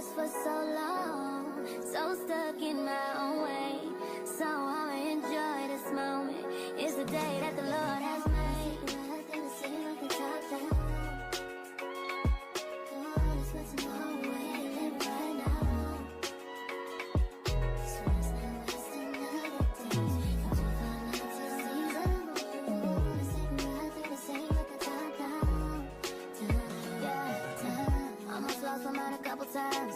stressed for so long, so stuck in my own way. So I'ma enjoy this moment. It's the day that the Lord has made. I think the city like the top down. Oh, let's put tomorrow away, live right now. So let's not waste another day. From 2009 to season. Oh, let's take a ride through the city like the top down. Yeah, almost lost my mind a couple times.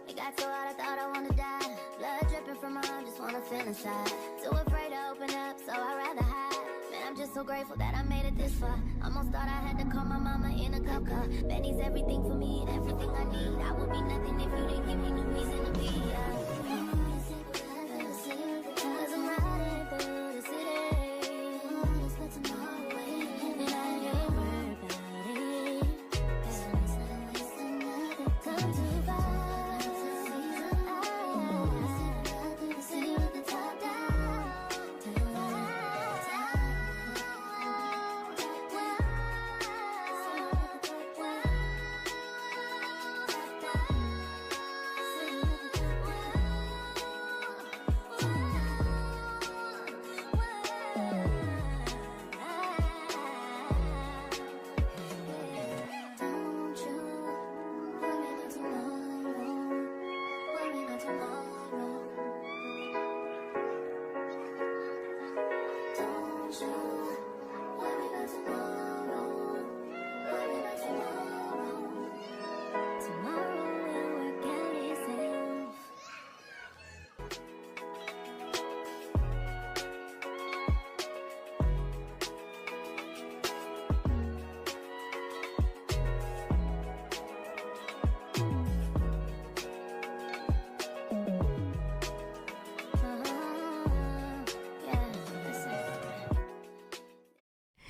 It got so hot I thought I wanna die. Blood dripping from my arm, just wanna feel inside. Too afraid to open up, so I'd rather hide. Man, I'm just so grateful that I made it this far. Almost thought I had to call my mama in a cup car. Betty's everything for me and everything I need. I would be nothing if you didn't give me no reason to be. Cause I'm riding through the city. Let's put tomorrow away, and I ain't worried about it. So let's not waste another come too far.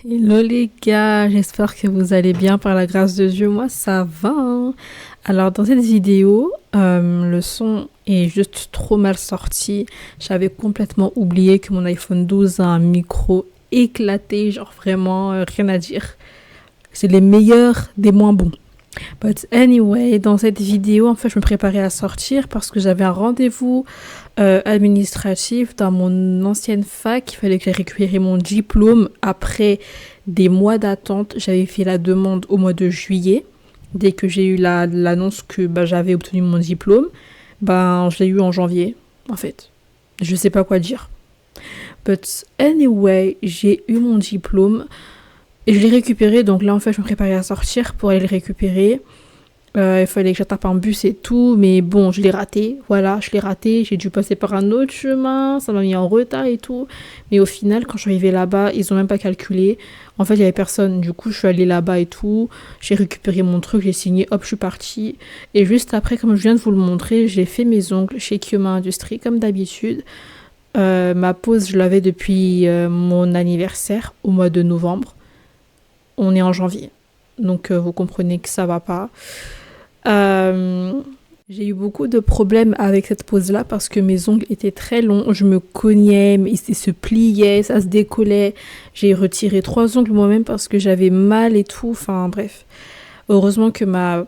Hello les gars, j'espère que vous allez bien par la grâce de Dieu. Moi ça va hein. Alors dans cette vidéo, le son est juste trop mal sorti. J'avais complètement oublié que mon iPhone 12 a un micro éclaté, genre vraiment rien à dire. C'est les meilleurs des moins bons. But anyway, dans cette vidéo, en fait, je me préparais à sortir parce que j'avais un rendez-vous administratif dans mon ancienne fac. Il fallait que j'aille récupérer mon diplôme après des mois d'attente. J'avais fait la demande au mois de juillet. Dès que j'ai eu l'annonce que j'avais obtenu mon diplôme, je l'ai eu en janvier, en fait. Je sais pas quoi dire. But anyway, j'ai eu mon diplôme. Et je l'ai récupéré, donc là en fait je me préparais à sortir pour aller le récupérer. Il fallait que j'attrape un bus et tout, mais bon je l'ai raté, voilà, je l'ai raté, j'ai dû passer par un autre chemin, ça m'a mis en retard et tout. Mais au final quand je suis arrivée là-bas, ils ont même pas calculé. En fait il y avait personne, du coup je suis allée là-bas et tout, j'ai récupéré mon truc, j'ai signé, hop je suis partie. Et juste après, comme je viens de vous le montrer, j'ai fait mes ongles chez Kioma Industries comme d'habitude. Ma pause je l'avais depuis mon anniversaire au mois de novembre. On est en janvier, donc vous comprenez que ça va pas. J'ai eu beaucoup de problèmes avec cette pose-là parce que mes ongles étaient très longs. Je me cognais, mais ils se pliaient, ça se décollait. J'ai retiré 3 ongles moi-même parce que j'avais mal et tout. Enfin bref, heureusement que ma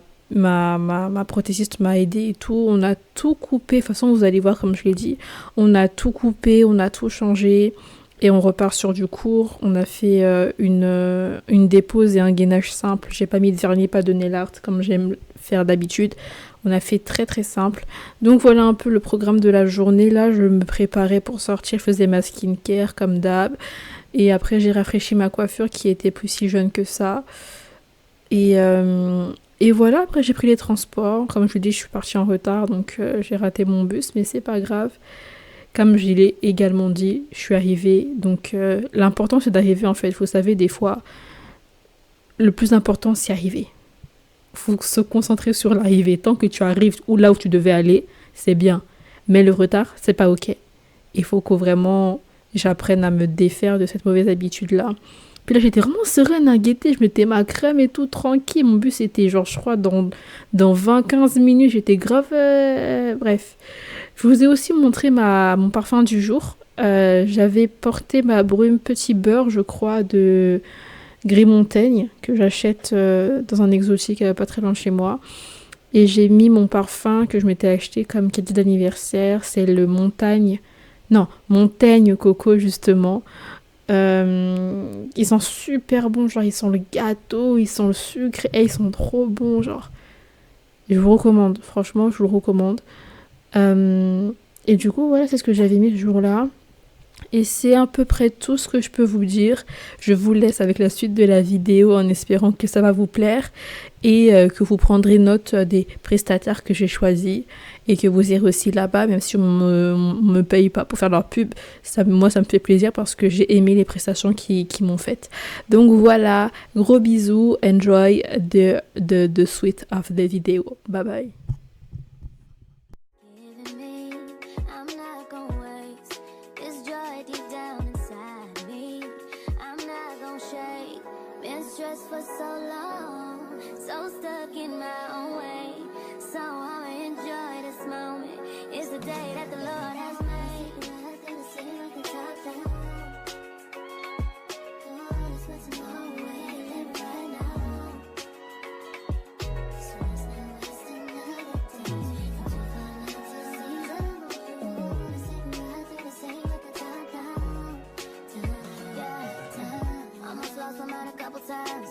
prothésiste m'a aidée et tout. On a tout coupé. De toute façon, vous allez voir comme je l'ai dit. On a tout coupé, on a tout changé. Et on repart sur du court. On a fait une dépose et un gainage simple. J'ai pas mis de vernis, pas de nail art comme j'aime faire d'habitude. On a fait très très simple. Donc voilà un peu le programme de la journée. Là, je me préparais pour sortir. Je faisais ma skincare comme d'hab. Et après, j'ai rafraîchi ma coiffure qui était plus si jeune que ça. Et voilà, après j'ai pris les transports. Comme je vous dis, je suis partie en retard. Donc j'ai raté mon bus, mais c'est pas grave. Comme je l'ai également dit, je suis arrivée. Donc, l'important, c'est d'arriver, en fait. Vous savez, des fois, le plus important, c'est arriver. Il faut se concentrer sur l'arrivée. Tant que tu arrives là où tu devais aller, c'est bien. Mais le retard, c'est pas OK. Il faut que vraiment j'apprenne à me défaire de cette mauvaise habitude-là. Puis là, j'étais vraiment sereine à guetter. Je mettais ma crème et tout, tranquille. Mon bus était, genre, je crois, dans 20-15 minutes. J'étais grave... Bref. Je vous ai aussi montré mon parfum du jour. J'avais porté ma brume petit beurre, je crois, de Gris Montaigne, que j'achète dans un exotique pas très loin de chez moi. Et j'ai mis mon parfum que je m'étais acheté comme cadeau d'anniversaire. C'est le Montaigne Coco justement. Ils sont super bons, genre ils sont le gâteau, ils sont le sucre, et ils sont trop bons, genre. Je vous recommande, franchement, je vous le recommande. Et du coup, voilà, c'est ce que j'avais mis ce jour-là. Et c'est à peu près tout ce que je peux vous dire. Je vous laisse avec la suite de la vidéo en espérant que ça va vous plaire et que vous prendrez note des prestataires que j'ai choisis et que vous irez aussi là-bas, même si on me paye pas pour faire leur pub. Moi, ça me fait plaisir parce que j'ai aimé les prestations qu'ils m'ont faites. Donc voilà, gros bisous, enjoy the suite of the video. Bye bye. Stressed for so long, so stuck in my own way. So I'ma enjoy this moment. It's the day that the Lord has made. Nothing to say like the top down. Oh, it's what's tomorrow, we live right now. So it's not wasting another day. If you find out to see them, oh, it's nothing to say like the top down. Yeah, almost lost my mind a couple times.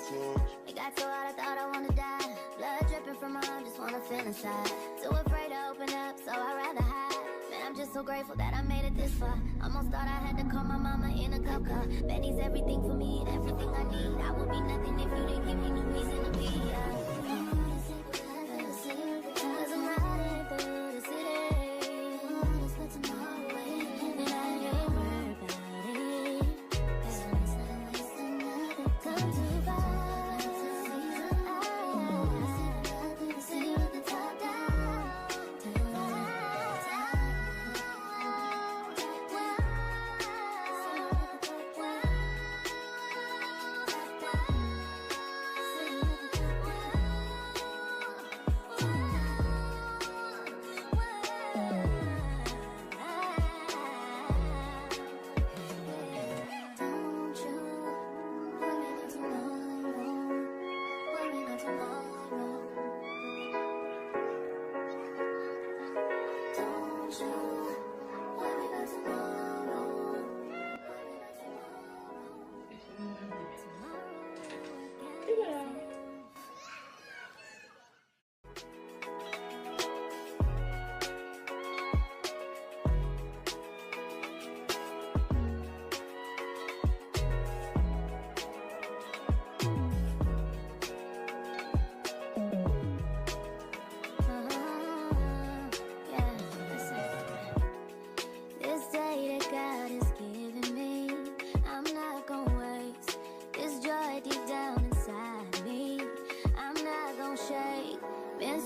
It got so hot I thought I wanna die. Blood dripping from my arm, just wanna feel inside. Too afraid to open up, so I'd rather hide. Man, I'm just so grateful that I made it this far. Almost thought I had to call my mama in a cop car. Betty's everything for me and everything I need. I would be nothing if you didn't give me no reason to be. Cause I'm riding through the city. Just for tomorrow, and I ain't worried about it. Cause it's not wasting another come too far.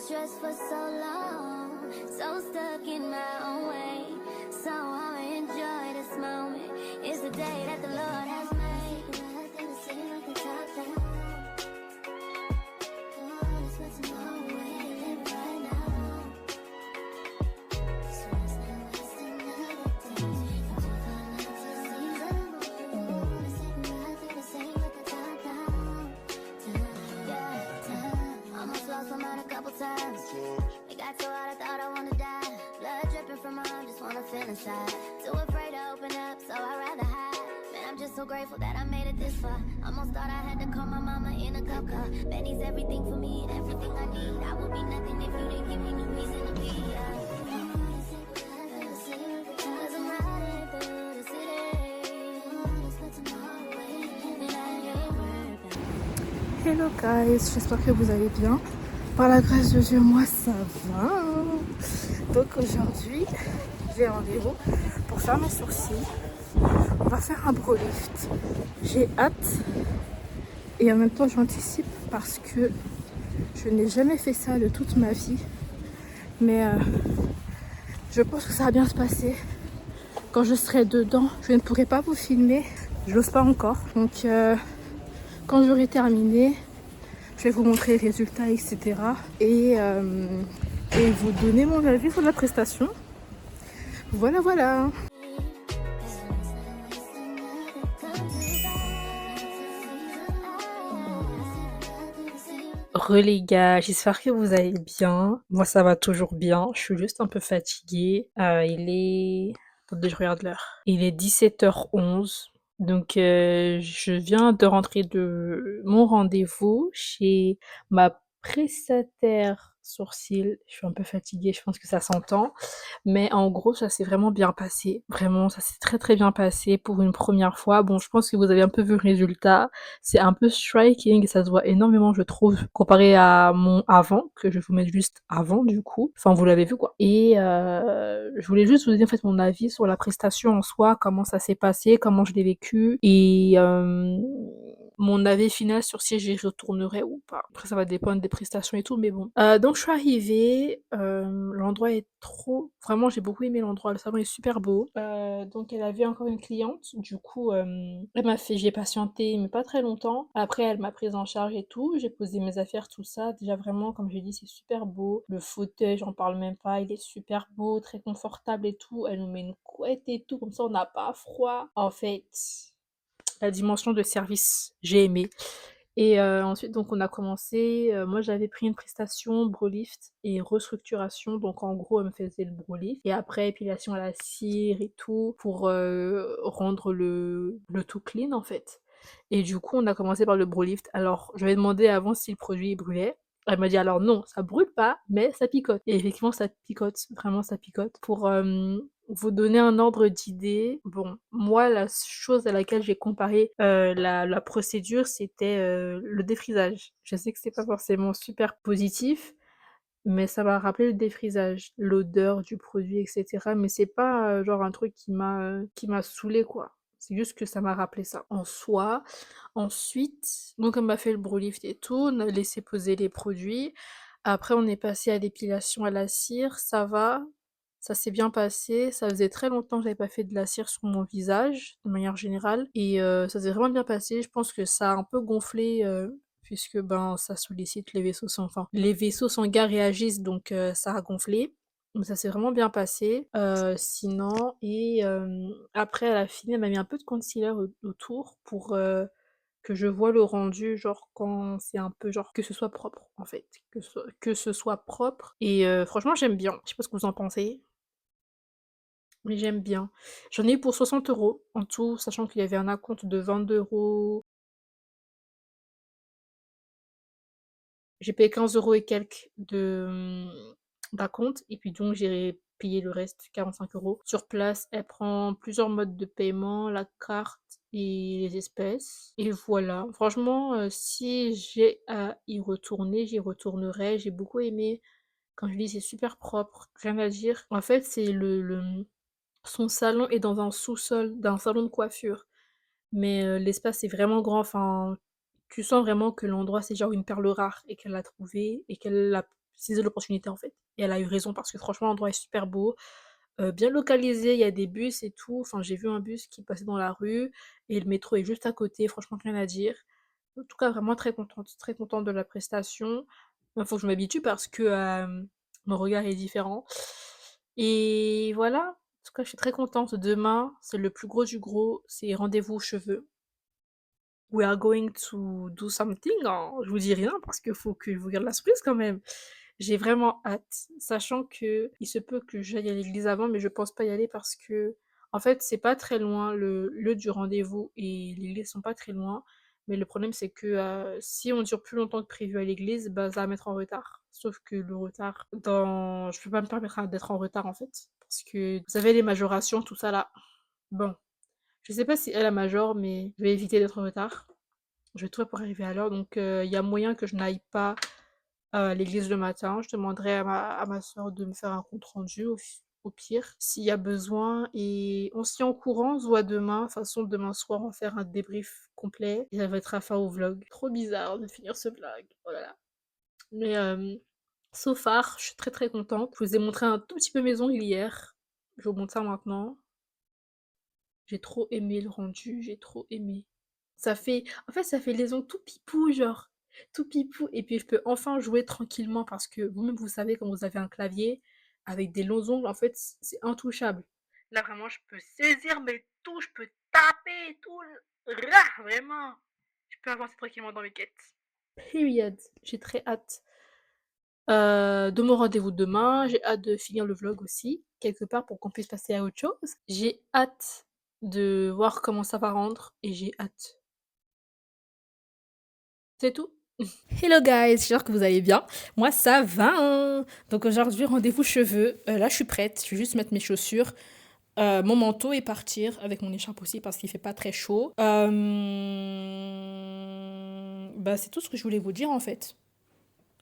Stressed for so long, so stuck in my own way. So I'ma enjoy this moment. It's the day that the Lord has made. Nothing to say like the top down. Oh, it's what's tomorrow, we live right now. So it's not wasting another day. If you find out to see them, oh, it's nothing to say like the top down. Yeah, almost lost my mind a couple times. It got so hot I thought I wanna die. Blood dripping from my arm, just wanna feel inside. Too afraid to open up, so I'd rather hide. Man, I'm just so grateful that I made it this far. Almost thought I had to call my mama in a cop car. Betty's everything for me and everything I need. I would be nothing if you didn't give me no reason to be. Cause I'm riding through the city. Just for tomorrow, and I ain't worried about it. Hello guys, j'espère que vous allez bien. Par la grâce de Dieu, moi ça va. Donc aujourd'hui, j'ai rendez-vous pour faire mes sourcils. On va faire un brow lift. J'ai hâte et en même temps j'anticipe parce que je n'ai jamais fait ça de toute ma vie. Mais je pense que ça va bien se passer. Quand je serai dedans, je ne pourrai pas vous filmer. Je n'ose pas encore. Donc quand j'aurai terminé, je vais vous montrer les résultats, etc. Et vous donner mon avis sur la prestation. Voilà, voilà. Les gars, j'espère que vous allez bien. Moi, ça va toujours bien. Je suis juste un peu fatiguée. Il est... Attendez, je regarde l'heure. Il est 17h11. Donc, je viens de rentrer de mon rendez-vous chez ma prestataire sourcil. Je suis un peu fatiguée, je pense que ça s'entend. Mais en gros, ça s'est vraiment bien passé. Vraiment, ça s'est très très bien passé pour une première fois. Bon, je pense que vous avez un peu vu le résultat. C'est un peu striking et ça se voit énormément, je trouve, comparé à mon avant, que je vais vous mettre juste avant du coup. Enfin, vous l'avez vu quoi. Et je voulais juste vous dire en fait mon avis sur la prestation en soi, comment ça s'est passé, comment je l'ai vécu et mon avis final sur si j'y retournerai ou pas. Après, ça va dépendre des prestations et tout, mais bon. Donc, je suis arrivée. L'endroit est trop... Vraiment, j'ai beaucoup aimé l'endroit. Le salon est super beau. Donc, elle avait encore une cliente. Du coup, elle m'a fait... J'ai patienté, mais pas très longtemps. Après, elle m'a prise en charge et tout. J'ai posé mes affaires, tout ça. Déjà, vraiment, comme j'ai dit, c'est super beau. Le fauteuil, j'en parle même pas. Il est super beau, très confortable et tout. Elle nous met une couette et tout. Comme ça, on n'a pas froid. En fait... La dimension de service, j'ai aimé. Et ensuite, donc, on a commencé. Moi, j'avais pris une prestation Brolift et restructuration. Donc, en gros, elle me faisait le Brolift. Et après, épilation à la cire et tout pour rendre le tout clean, en fait. Et du coup, on a commencé par le Brolift. Alors, je lui ai demandé avant si le produit brûlait. Elle m'a dit alors non, ça brûle pas, mais ça picote. Et effectivement, ça picote, vraiment ça picote. Pour vous donner un ordre d'idée, bon, moi, la chose à laquelle j'ai comparé la procédure, c'était le défrisage. Je sais que c'est pas forcément super positif, mais ça m'a rappelé le défrisage, l'odeur du produit, etc. Mais c'est pas genre un truc qui m'a saoulé quoi. C'est juste que ça m'a rappelé ça. En soi, ensuite, donc elle m'a fait le Brolift et tout, on a laissé poser les produits. Après, on est passé à l'épilation à la cire, ça va, ça s'est bien passé. Ça faisait très longtemps que j'avais pas fait de la cire sur mon visage, de manière générale, et ça s'est vraiment bien passé. Je pense que ça a un peu gonflé, puisque ben ça sollicite les vaisseaux sanguins. Enfin, les vaisseaux sanguins réagissent, donc ça a gonflé. Mais ça s'est vraiment bien passé. Sinon, et après, à la fin, elle m'a mis un peu de concealer autour pour que je vois le rendu, genre quand c'est un peu genre que ce soit propre en fait, que ce soit propre. Et franchement, j'aime bien. Je sais pas ce que vous en pensez, mais j'aime bien. J'en ai eu pour 60 € en tout, sachant qu'il y avait un acompte de 22 €. J'ai payé 15 € et quelques d'acompte, et puis donc j'ai payé le reste, 45 € sur place. Elle prend plusieurs modes de paiement, la carte et les espèces. Et voilà. Franchement, si j'ai à y retourner, j'y retournerai. J'ai beaucoup aimé. Quand je dis c'est super propre, rien à dire. En fait, c'est son salon est dans un sous-sol d'un salon de coiffure. Mais l'espace est vraiment grand, enfin, tu sens vraiment que l'endroit, c'est genre une perle rare et qu'elle l'a trouvé et qu'elle a saisi l'opportunité, en fait. Et elle a eu raison parce que franchement, l'endroit est super beau, bien localisé, il y a des bus et tout. Enfin, j'ai vu un bus qui passait dans la rue et le métro est juste à côté, franchement, rien à dire. En tout cas, vraiment très contente de la prestation. Il faut que je m'habitue parce que mon regard est différent. Et voilà, en tout cas, je suis très contente. Demain, c'est le plus gros du gros, c'est rendez-vous cheveux. We are going to do something. Hein. Je vous dis rien parce qu'il faut que je vous garde la surprise quand même. J'ai vraiment hâte, sachant que il se peut que j'aille à l'église avant, mais je pense pas y aller parce que, en fait, c'est pas très loin. Le lieu du rendez-vous et l'église sont pas très loin. Mais le problème, c'est que si on dure plus longtemps que prévu à l'église, bah, ça va mettre en retard. Sauf que le retard, je peux pas me permettre d'être en retard en fait. Parce que, vous savez, les majorations, tout ça là. Bon, je sais pas si elle a major, mais je vais éviter d'être en retard. Je vais tout faire pour arriver à l'heure, donc il y a moyen que je n'aille pas à l'église le matin. Je demanderai à ma soeur de me faire un compte rendu au pire, s'il y a besoin. Et on se tient au courant, on se voit demain. De toute façon, demain soir, on va faire un débrief complet. Et ça va être la fin au vlog. Trop bizarre de finir ce vlog. Oh là là. Mais so far, je suis très très contente. Je vous ai montré un tout petit peu mes ongles hier. Je vous montre ça maintenant. J'ai trop aimé le rendu, j'ai trop aimé. En fait, ça fait les ongles tout pipou, genre, tout pipou. Et puis, je peux enfin jouer tranquillement parce que vous-même, vous savez, quand vous avez un clavier avec des longs ongles, en fait, c'est intouchable. Là, vraiment, je peux saisir mes touches, je peux taper et tout. Rah, vraiment. Je peux avancer tranquillement dans mes quêtes. Period. J'ai très hâte de mon rendez-vous demain. J'ai hâte de finir le vlog aussi, quelque part pour qu'on puisse passer à autre chose. J'ai hâte de voir comment ça va rendre et j'ai hâte. C'est tout. Hello guys, j'espère que vous allez bien. Moi ça va, hein. Donc aujourd'hui rendez-vous cheveux. Là je suis prête, je vais juste mettre mes chaussures, mon manteau et partir avec mon écharpe aussi parce qu'il fait pas très chaud. Bah c'est tout ce que je voulais vous dire en fait.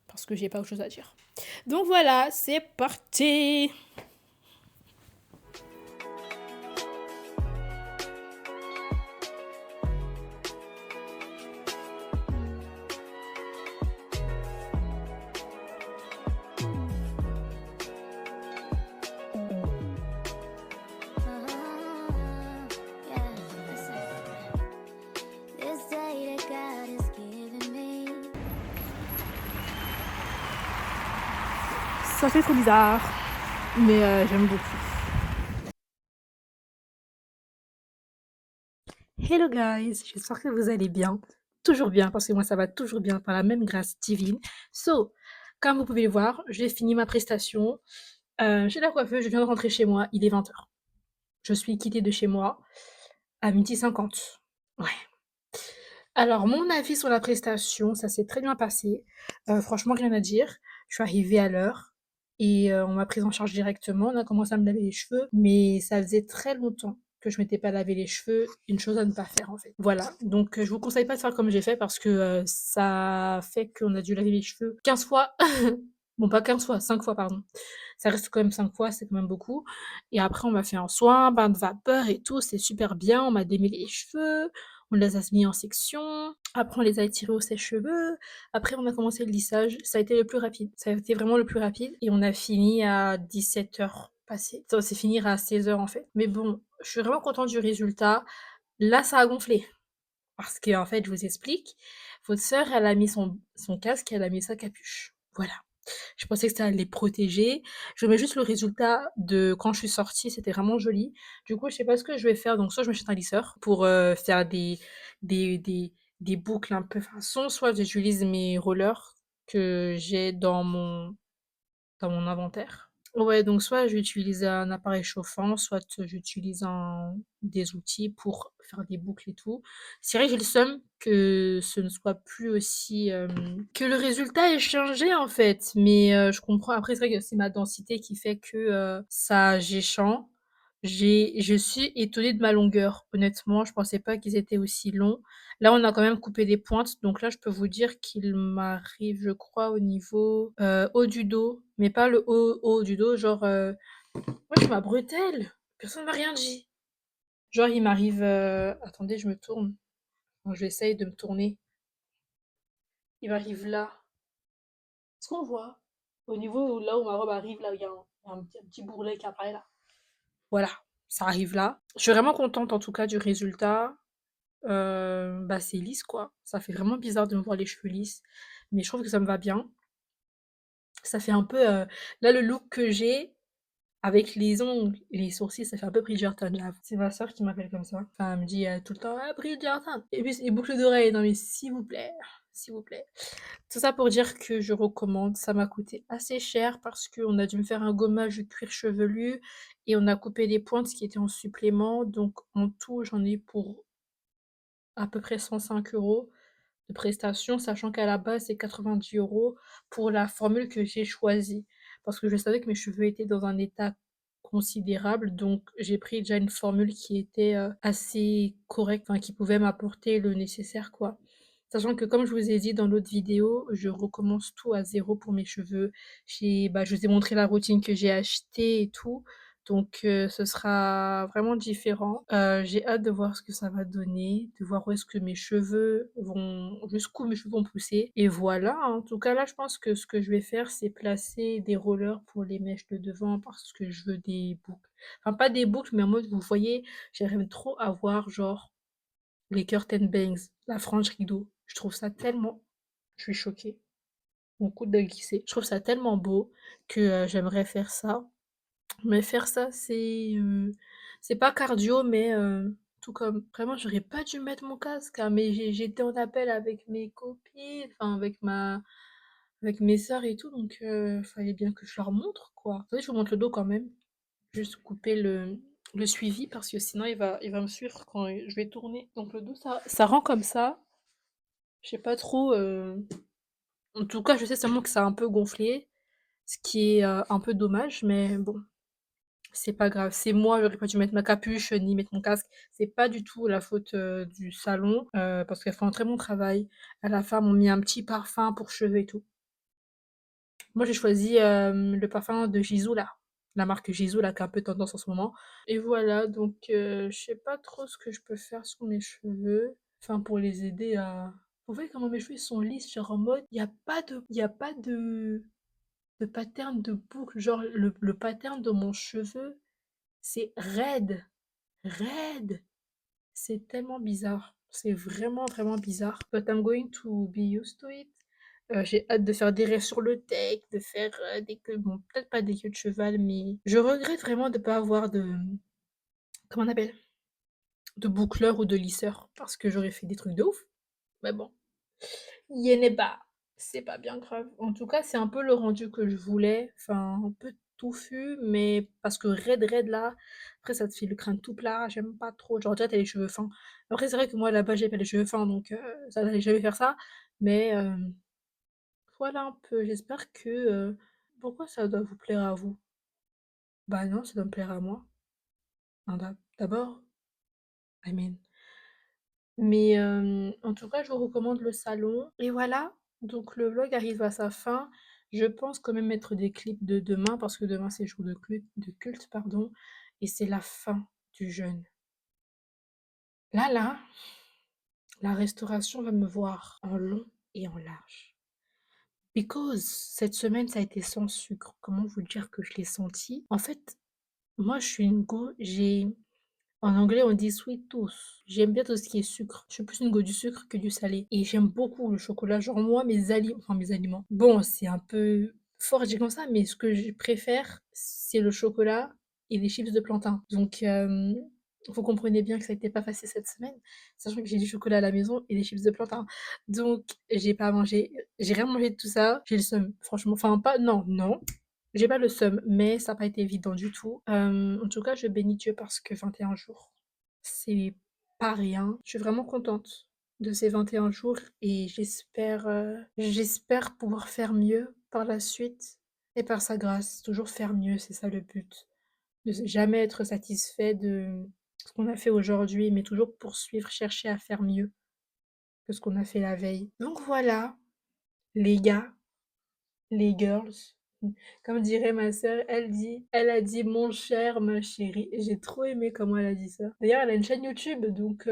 Parce que j'ai pas autre chose à dire. Donc voilà, c'est parti. Yeah, listen. This day that God has given me. Ça fait trop bizarre, mais j'aime beaucoup. Hello guys, j'espère que vous allez bien. Toujours bien, parce que moi ça va toujours bien par la même grâce divine. So, comme vous pouvez le voir, j'ai fini ma prestation. Chez la coiffeuse, je viens de rentrer chez moi, il est 20h. Je suis quittée de chez moi à 12h50. Ouais. Alors, mon avis sur la prestation, ça s'est très bien passé. Franchement, rien à dire. Je suis arrivée à l'heure et on m'a prise en charge directement. On a commencé à me laver les cheveux, mais ça faisait très longtemps que je m'étais pas lavé les cheveux. Une chose à ne pas faire en fait. Voilà. Donc, je vous conseille pas de faire comme j'ai fait parce que ça fait qu'on a dû laver les cheveux 15 fois. Bon, pas 15 fois, 5 fois, pardon. Ça reste quand même 5 fois, c'est quand même beaucoup. Et après, on m'a fait un soin, bain de vapeur et tout, c'est super bien. On m'a démêlé les cheveux, on les a mis en section. Après, on les a étirés au sèche-cheveux. Après, on a commencé le lissage. Ça a été le plus rapide. Ça a été vraiment le plus rapide. Et on a fini à 17h passées. Ça, c'est finir à 16h en fait. Mais bon, je suis vraiment contente du résultat. Là, ça a gonflé. Parce que, en fait, je vous explique. Votre sœur, elle a mis son casque, elle a mis sa capuche. Voilà. Je pensais que ça allait les protéger. Je mets juste le résultat de quand je suis sortie, c'était vraiment joli. Du coup, je sais pas ce que je vais faire. Donc, soit je m'achète un lisseur pour faire des, des, des boucles un peu façon, soit j'utilise mes rollers que j'ai dans mon inventaire. Ouais, donc soit j'utilise un appareil chauffant, soit j'utilise des outils pour faire des boucles et tout. C'est vrai que j'ai le seum que ce ne soit plus aussi... que le résultat ait changé en fait. Mais je comprends. Après, c'est vrai que c'est ma densité qui fait que ça géchant. Je suis étonnée de ma longueur. Honnêtement, je pensais pas qu'ils étaient aussi longs. Là, on a quand même coupé des pointes, donc là, je peux vous dire qu'il m'arrive, je crois, au niveau haut du dos, mais pas le haut du dos, genre, wesh, ma bretelle! Personne m'a rien dit. Genre, il m'arrive, attendez, je me tourne. Bon, j'essaye de me tourner. Il m'arrive là. Est-ce qu'on voit? Au niveau là où ma robe arrive, là, il y a un petit bourrelet qui apparaît là. Voilà, ça arrive là. Je suis vraiment contente en tout cas du résultat. Bah, c'est lisse quoi. Ça fait vraiment bizarre de me voir les cheveux lisses, mais je trouve que ça me va bien. Ça fait un peu, là le look que j'ai avec les ongles et les sourcils, ça fait un peu Bridgerton là. C'est ma soeur qui m'appelle comme ça. Enfin, elle me dit tout le temps: «Ah Bridgerton!» Et puis les boucles d'oreilles, non mais s'il vous plaît, s'il vous plaît. Tout ça pour dire que je recommande. Ça m'a coûté assez cher parce qu'on a dû me faire un gommage de cuir chevelu et on a coupé les pointes qui étaient en supplément. Donc en tout, j'en ai pour à peu près 105 € de prestation, sachant qu'à la base, c'est 90 € pour la formule que j'ai choisie. Parce que je savais que mes cheveux étaient dans un état considérable, donc j'ai pris déjà une formule qui était assez correcte, enfin, qui pouvait m'apporter le nécessaire, quoi. Sachant que comme je vous ai dit dans l'autre vidéo, je recommence tout à zéro pour mes cheveux. Je vous ai montré la routine que j'ai achetée et tout. Donc ce sera vraiment différent. J'ai hâte de voir ce que ça va donner, de voir où est-ce que mes cheveux vont, jusqu'où mes cheveux vont pousser. Et voilà, hein. En tout cas là, je pense que ce que je vais faire, c'est placer des rollers pour les mèches de devant parce que je veux des boucles. Enfin pas des boucles, mais en mode, vous voyez, j'aimerais trop avoir genre les curtain bangs, la frange rideau. Je trouve ça tellement... Je suis choquée. Mon coude de glisser. Je trouve ça tellement beau que j'aimerais faire ça. Mais faire ça, c'est pas cardio, mais Tout comme, vraiment, j'aurais pas dû mettre mon casque, hein, mais j'étais en appel avec mes copines, enfin, avec mes sœurs et tout, donc fallait bien que je leur montre, quoi. Attendez, je vous montre le dos quand même. Juste couper le suivi parce que sinon il va me suivre quand je vais tourner. Donc le dos, ça rend comme ça. Je sais pas trop. En tout cas, je sais seulement que ça a un peu gonflé, ce qui est un peu dommage, mais bon, c'est pas grave. C'est moi, j'aurais pas dû mettre ma capuche ni mettre mon casque. C'est pas du tout la faute du salon parce qu'elles font un très bon travail. À la fin, elles m'ont mis un petit parfum pour cheveux et tout. Moi, j'ai choisi le parfum de Gisou là. La marque Gisou là qui est un peu tendance en ce moment. Et voilà, donc je sais pas trop ce que je peux faire sur mes cheveux. Enfin, pour les aider à. Vous voyez comment mes cheveux ils sont lisses, genre en mode, il y a pas de pattern de boucle. Genre, le pattern de mon cheveu, c'est raide. Raide. C'est tellement bizarre. C'est vraiment, vraiment bizarre. But I'm going to be used to it. J'ai hâte de faire des rêves sur le tech, de faire des queues, bon, peut-être pas des queues de cheval, mais je regrette vraiment de pas avoir de, comment on appelle, de boucleur ou de lisseur, parce que j'aurais fait des trucs de ouf. Mais bon, y en est pas. C'est pas bien grave. En tout cas, c'est un peu le rendu que je voulais. Enfin, un peu touffu, mais parce que raide là, après ça te fait le crâne tout plat, j'aime pas trop. Genre, déjà, t'as les cheveux fins. Après, c'est vrai que moi, là-bas, j'ai pas les cheveux fins, donc ça n'allait jamais faire ça. Mais voilà un peu. J'espère que. Pourquoi ça doit vous plaire à vous? Bah non, ça doit me plaire à moi. Hein, d'abord, I mean. Mais en tout cas, je vous recommande le salon. Et voilà, donc le vlog arrive à sa fin. Je pense quand même mettre des clips de demain parce que demain c'est jour de culte, pardon, et c'est la fin du jeûne. Là, la restauration va me voir en long et en large. Because cette semaine ça a été sans sucre. Comment vous dire que je l'ai senti? En fait, moi je suis une go, en anglais, on dit sweet tooth. J'aime bien tout ce qui est sucre. Je suis plus une go du sucre que du salé. Et j'aime beaucoup le chocolat. Genre, moi, mes aliments. Bon, c'est un peu fort à dire comme ça, mais ce que je préfère, c'est le chocolat et les chips de plantain. Donc, vous comprenez bien que ça n'était pas facile cette semaine, sachant que j'ai du chocolat à la maison et des chips de plantain. Donc, j'ai pas mangé. J'ai rien mangé de tout ça. J'ai le seum, franchement. Enfin, pas. Non, non. J'ai pas le seum, mais ça n'a pas été évident du tout. En tout cas, je bénis Dieu parce que 21 jours, c'est pas rien. Je suis vraiment contente de ces 21 jours et j'espère pouvoir faire mieux par la suite et par sa grâce. Toujours faire mieux, c'est ça le but. De jamais être satisfait de ce qu'on a fait aujourd'hui, mais toujours poursuivre, chercher à faire mieux que ce qu'on a fait la veille. Donc voilà, les gars, les girls. Comme dirait ma sœur, elle a dit mon cher, ma chérie. Et j'ai trop aimé comment elle a dit ça. D'ailleurs, elle a une chaîne YouTube, donc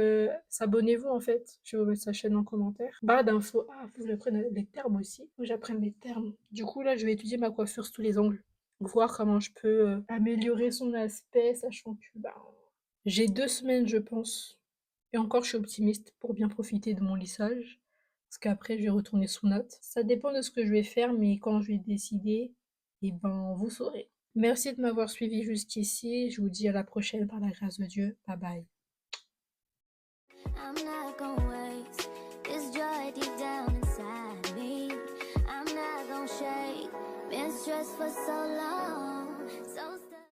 s'abonnez-vous en fait. Je vais vous mettre sa chaîne en commentaire. Barre d'infos. Ah, faut que j'apprenne les termes aussi. Faut que j'apprenne les termes. Du coup, là, je vais étudier ma coiffure sous tous les angles. Voir comment je peux améliorer son aspect, sachant que bah, j'ai 2 semaines, je pense. Et encore, je suis optimiste pour bien profiter de mon lissage. Parce qu'après, je vais retourner sous notes. Ça dépend de ce que je vais faire, mais quand je vais décider, eh ben, vous saurez. Merci de m'avoir suivi jusqu'ici. Je vous dis à la prochaine par la grâce de Dieu. Bye bye. I'm not gonna waste this joy deep down